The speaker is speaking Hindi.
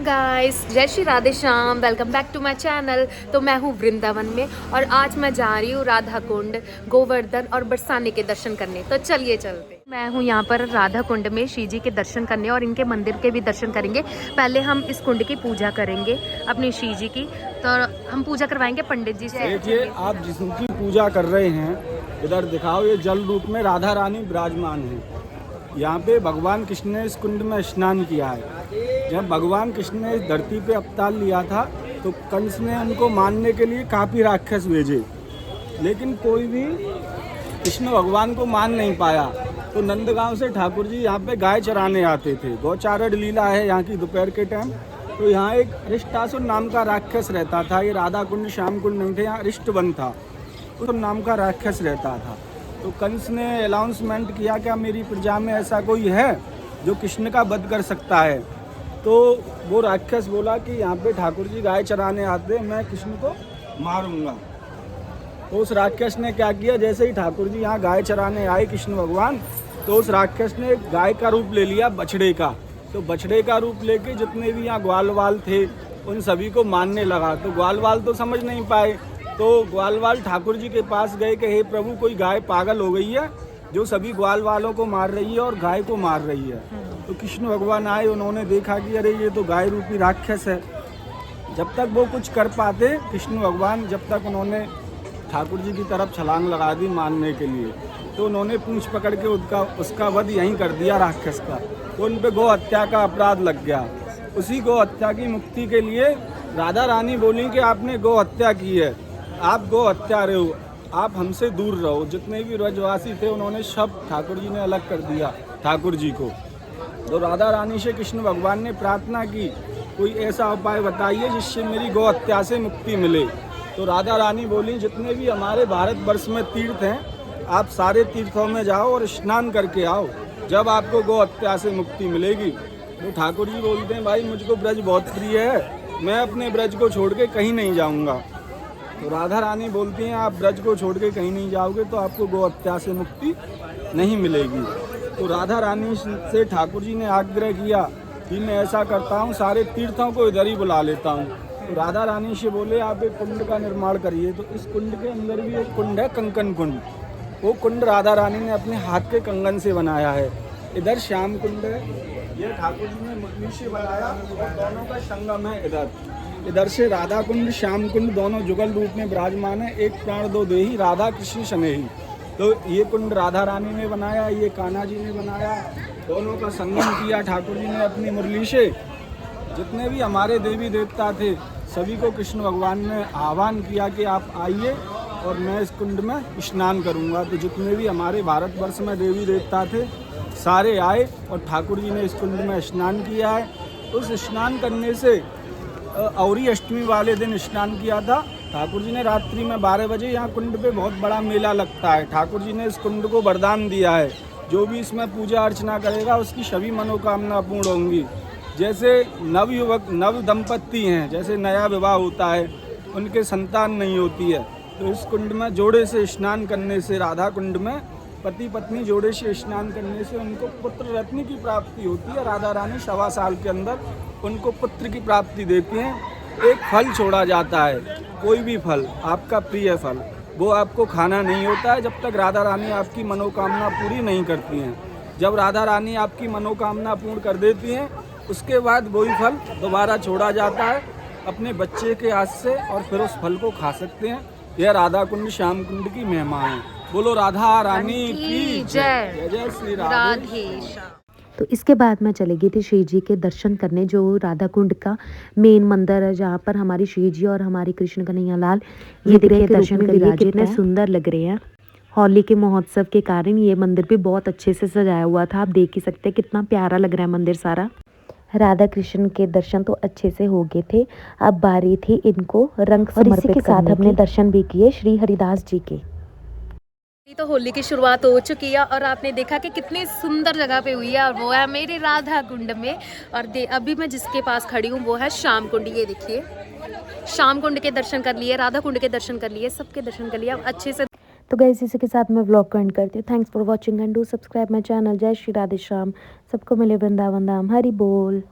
गाइस, जय Shri Radhe Shyam. Welcome back to my channel. तो मैं हूँ वृंदावन में और आज मैं जा रही हूँ राधा कुंड, गोवर्धन और बरसाने के दर्शन करने। तो चलिए चलते। मैं हूँ यहाँ पर राधा कुंड में शिव जी के दर्शन करने और इनके मंदिर के भी दर्शन करेंगे। पहले हम इस कुंड की पूजा करेंगे अपने शिव जी की। तो हम पूजा करवाएंगे पंडित जी से। देखिए, आप जिसकी पूजा कर रहे हैं इधर दिखाओ, ये जल रूप में राधा रानी विराजमान है। यहाँ पे भगवान कृष्ण ने इस कुंड में स्नान किया है। जब भगवान कृष्ण ने इस धरती पे अवतार लिया था तो कंस ने उनको मारने के लिए काफ़ी राक्षस भेजे, लेकिन कोई भी कृष्ण भगवान को मान नहीं पाया। तो नंदगांव से ठाकुर जी यहाँ पे गाय चराने आते थे। गौचारण लीला है यहाँ की दोपहर के टाइम। तो यहाँ एक अरिष्टासुर नाम का राक्षस रहता था। ये राधा कुंड श्याम कुंड नहीं थे, यहाँ अरिष्टवन था, उस नाम का राक्षस रहता था। तो कंस ने अनाउंसमेंट किया क्या मेरी प्रजा में ऐसा कोई है जो कृष्ण का वध कर सकता है। तो वो राक्षस बोला कि यहाँ पे ठाकुर जी गाय चराने आते, मैं कृष्ण को मारूंगा। तो उस राक्षस ने क्या किया, जैसे ही ठाकुर जी यहाँ गाय चराने आए कृष्ण भगवान, तो उस राक्षस ने गाय का रूप ले लिया, बछड़े का। तो बछड़े का रूप लेके जितने भी यहाँ ग्वाल वाल थे उन सभी को मारने लगा। तो ग्वाल वाल तो समझ नहीं पाए, तो ग्वाल वाल ठाकुर जी के पास गए कि हे प्रभु, कोई गाय पागल हो गई है जो सभी ग्वाल वालों को मार रही है और गाय को मार रही है। तो कृष्ण भगवान आए, उन्होंने देखा कि अरे ये तो गाय रूपी राक्षस है। जब तक वो कुछ कर पाते कृष्ण भगवान, जब तक उन्होंने ठाकुर जी की तरफ छलांग लगा दी मारने के लिए, तो उन्होंने पूंछ पकड़ के उसका वध यहीं कर दिया राक्षस का। तो उन पे गौ हत्या का अपराध लग गया। उसी गौ हत्या की मुक्ति के लिए राधा रानी बोली कि आपने गौ हत्या की है, आप गौ हत्यारे हो, आप हमसे दूर रहो। जितने भी ब्रजवासी थे उन्होंने सब ठाकुर जी ने अलग कर दिया ठाकुर जी को। तो राधा रानी से कृष्ण भगवान ने प्रार्थना की, कोई ऐसा उपाय बताइए जिससे मेरी गौ हत्या से मुक्ति मिले। तो राधा रानी बोली, जितने भी हमारे भारतवर्ष में तीर्थ हैं, आप सारे तीर्थों में जाओ और स्नान करके आओ, जब आपको गौ हत्या से मुक्ति मिलेगी। तो ठाकुर जी बोलते हैं, भाई मुझको ब्रज बहुत प्रिय है, मैं अपने ब्रज को छोड़ के कहीं नहीं जाऊँगा। तो राधा रानी बोलती हैं, आप ब्रज को छोड़ के कहीं नहीं जाओगे तो आपको गौ हत्या से मुक्ति नहीं मिलेगी। तो राधा रानी से ठाकुर जी ने आग्रह किया कि मैं ऐसा करता हूँ, सारे तीर्थों को इधर ही बुला लेता हूँ। तो राधा रानी से बोले, आप एक कुंड का निर्माण करिए। तो इस कुंड के अंदर भी एक कुंड है, कंकन कुंड। वो कुंड राधा रानी ने अपने हाथ के कंगन से बनाया है। इधर श्याम कुंड है, ये ठाकुर जी ने मुरली से बनाया और दोनों का संगम है। इधर से राधा कुंड श्याम कुंड दोनों जुगल रूप में विराजमान है। एक प्राण दो देही, राधा कृष्ण स्नेही। तो ये कुंड राधा रानी ने बनाया, ये कान्हा जी ने बनाया, दोनों का संगम किया ठाकुर जी ने अपनी मुरली से। जितने भी हमारे देवी देवता थे सभी को कृष्ण भगवान ने आह्वान किया कि आप आइए और मैं इस कुंड में स्नान करूंगा। तो जितने भी हमारे भारतवर्ष में देवी देवता थे सारे आए और ठाकुर जी ने इस कुंड में स्नान किया है। उस स्नान करने से औरी अष्टमी वाले दिन स्नान किया था ठाकुर जी ने रात्रि में 12 बजे। यहाँ कुंड पे बहुत बड़ा मेला लगता है। ठाकुर जी ने इस कुंड को वरदान दिया है, जो भी इसमें पूजा अर्चना करेगा उसकी सभी मनोकामना पूर्ण होंगी। जैसे नवयुवक नव दंपत्ति हैं, जैसे नया विवाह होता है, उनके संतान नहीं होती है, तो इस कुंड में जोड़े से स्नान करने से, राधा कुंड में पति पत्नी जोड़े से स्नान करने से उनको पुत्र रत्न की प्राप्ति होती है। राधा रानी 1.25 साल के अंदर उनको पुत्र की प्राप्ति देती हैं। एक फल छोड़ा जाता है, कोई भी फल, आपका प्रिय फल, वो आपको खाना नहीं होता है जब तक राधा रानी आपकी मनोकामना पूरी नहीं करती हैं। जब राधा रानी आपकी मनोकामना पूर्ण कर देती हैं उसके बाद वही फल दोबारा छोड़ा जाता है अपने बच्चे के हाथ से और फिर उस फल को खा सकते हैं। यह राधा कुंड श्याम कुंड की महिमा है। बोलो राधा रानी की जय। जय श्री राधे। तो इसके बाद मैं चली गई थी श्री जी के दर्शन करने, जो राधा कुंड का मेन मंदिर है, जहाँ पर हमारी श्री जी और हमारी कृष्ण कन्हैया लाल ये देखिए दर्शन के लिए कितने सुंदर लग रहे हैं। होली के महोत्सव के कारण ये मंदिर भी बहुत अच्छे से सजाया हुआ था। आप देख ही सकते हैं कितना प्यारा लग रहा है मंदिर सारा। राधा कृष्ण के दर्शन तो अच्छे से हो गए थे, अब बारी थी इनको रंग समर्पित के साथ अपने दर्शन भी किए श्री हरिदास जी के। तो होली की शुरुआत हो चुकी है और आपने देखा कि कितनी सुंदर जगह पे हुई है, और वो है मेरे राधा कुंड में। और अभी मैं जिसके पास खड़ी हूँ वो है श्याम कुंड। ये देखिए, श्याम कुंड के दर्शन कर लिए, राधा कुंड के दर्शन कर लिए, सबके दर्शन कर लिए अच्छे से। तो गाइस, इसी के साथ मैं व्लॉग को एंड करती हूँ। Thanks for watching and do subscribe my channel. जय श्री राधे श्याम। सबको मिले वृंदावन धाम। हरि बोल।